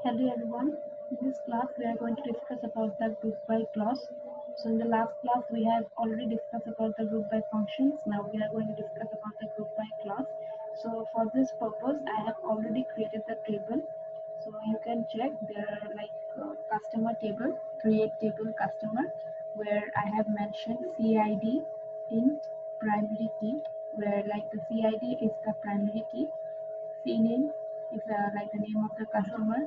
Hello everyone. In this class we are going to discuss about the group by clause. So in the last class we have already discussed about the group by functions. Now we are going to discuss about the group by clause. So for this purpose I have already created the table. So you can check there are like customer table, create table customer, where I have mentioned CID int primary key, where like the CID is the primary key. CNAME is like the name of the customer,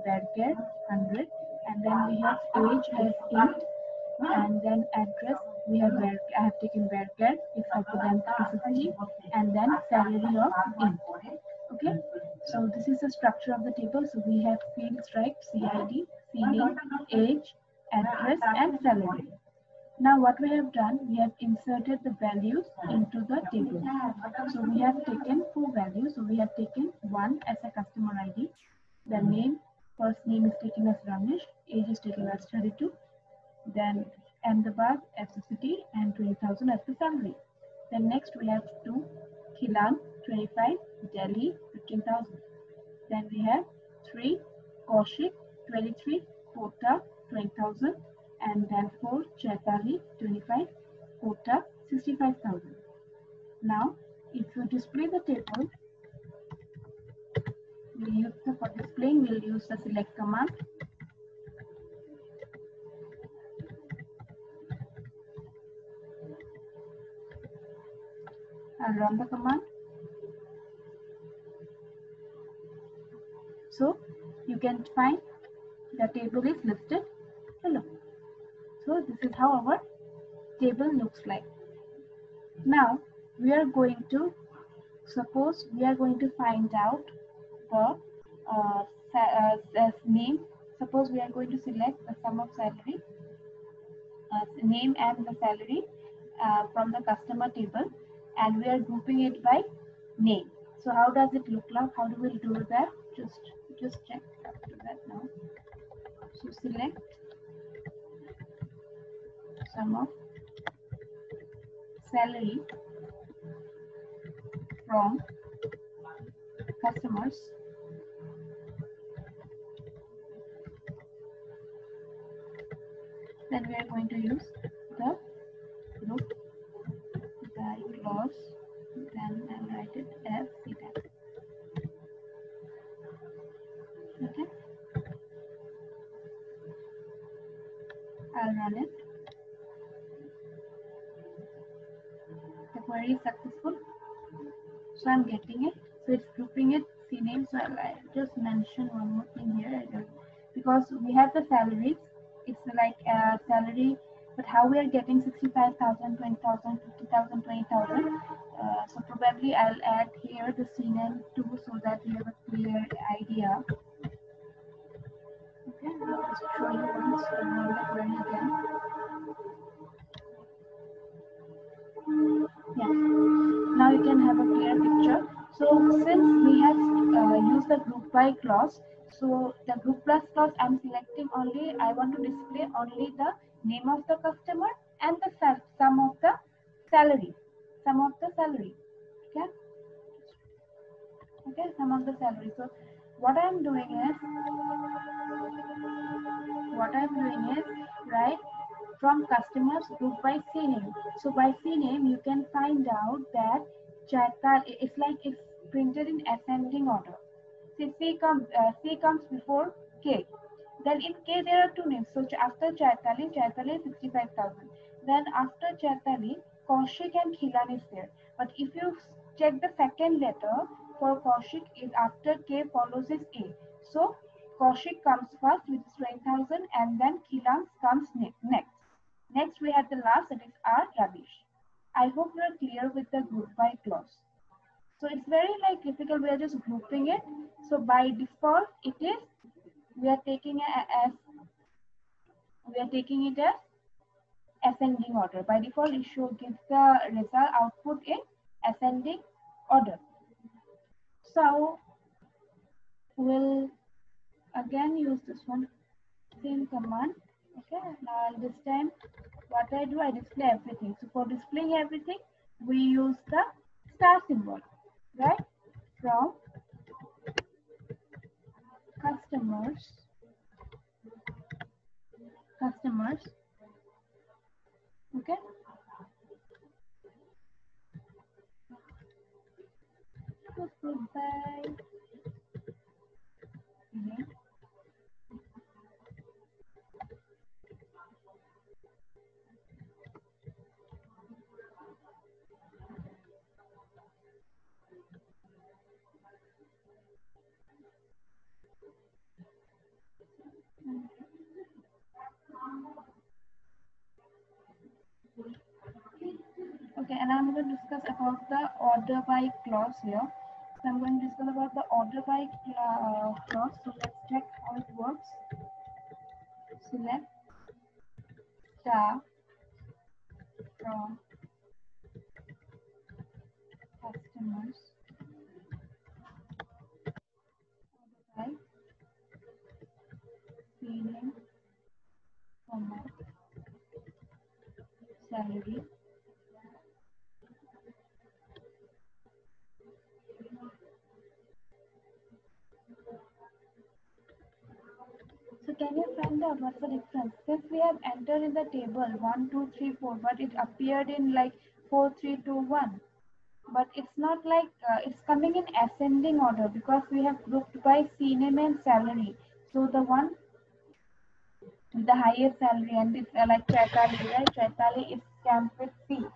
varchar 100, and then we have age as int, and then address we have I have taken varchar is Vedanta 250, and then salary of int. Okay, so this is the structure of the table. So we have fields, right? CID, CNAME, age, address, and salary. Now what we have done, we have inserted the values into the table. So we have taken 4 values. So we have taken 1 as a customer ID. The name, first name is taken as Ramesh, age is taken as 32. Then Ahmedabad as the city and 20,000 as the salary. Then next we have 2, Khilan 25, Delhi 15,000. Then we have 3, Kaushik 23, Kota 20,000. And then 4, Chaitali 25, Kota 65,000. Now, if you display the table, for displaying we'll use the select command. I'll run the command. So you can find the table is listed below. So this is how our table looks like. Now we are going to suppose we are going to find out the name. Suppose we are going to select the sum of salary, name and the salary from the customer table, and we are grouping it by name. So how does it look like? How do we do that? Just check after that now. So select sum of salary from customers then we are going to use the group by clause, then I'll write it as CTAG. Okay, I'll run it. The query is successful, so I'm getting it. So it's grouping it CNAME. So I'll just mention one more thing here, because we have the salaries. It's like a salary, but how we are getting 65,000, 20,000, 50,000, 20,000. So probably I'll add here the CNAME too, so that you have a clear idea. Okay, I'll just show you once run the query again. Yes, now you can have a clear picture. So since we have used the group by clause, so the group plus clause I'm selecting only, I want to display only the name of the customer and the sum of the salary. Okay. Okay, sum of the salary. So what I'm doing is right from customers group by CNAME. So by CNAME you can find out that Chaital, it's like it's printed in ascending order. See, C comes before K. Then in K there are 2 names. So after Chaitali is 65,000. Then after Chaitali, Kaushik and Khilan is there. But if you check the second letter for Kaushik is after K follows is A. So Kaushik comes first with 20,000 and then Khilan comes next. Next we have the last, that is R Ravish. I hope you are clear with the group by clause. So it's very like difficult, we are just grouping it. So by default it is, we are taking it as ascending order. By default it should give the result output in ascending order. So we'll again use this one, same command. Okay, now this time what I do, I display everything. So for displaying everything we use the star symbol, right? From customer customers, okay. Goodbye. Okay, and I'm going to discuss about the order by clause here. So I'm going to discuss about the order by clause. So let's check how it works. Select star from customers order by cleaning, salary. So can you find out what's the difference? If we have entered in the table 1, 2, 3, 4, but it appeared in like 4, 3, 2, 1. But it's not like it's coming in ascending order because we have grouped by CNM and salary. So the one with the highest salary and it's like Chaitali, right? Chaitali is stamped with C.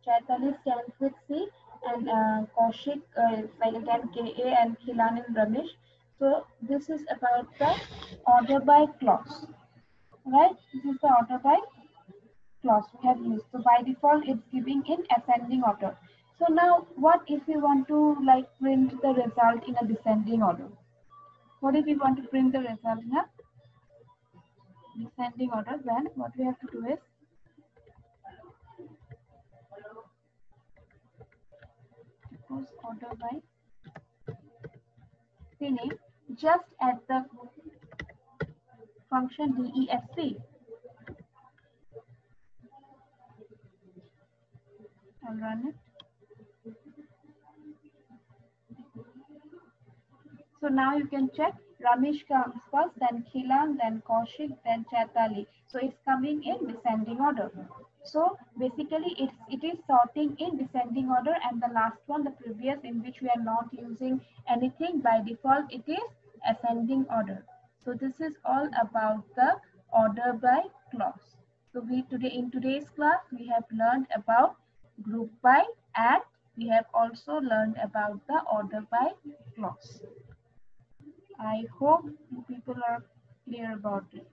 Chaitali is stamped with C and Kaushik is like again KA and Khilan and Ramesh. So this is about the order by clause, right? This is the order by clause we have used. So by default, it's giving in ascending order. So now what if we want to like print the result in a descending order? What if we want to print the result in a descending order? Then what we have to do is suppose order by name just add the function DESC. I'll run it. So now you can check Ramesh comes first, then Khilan, then Kaushik, then Chaitali. So it's coming in descending order. So basically it is sorting in descending order, and the last one, the previous, in which we are not using anything, by default it is ascending order. So this is all about the order by clause. So in today's class we have learned about group by, and we have also learned about the order by clause. I hope people are clear about it.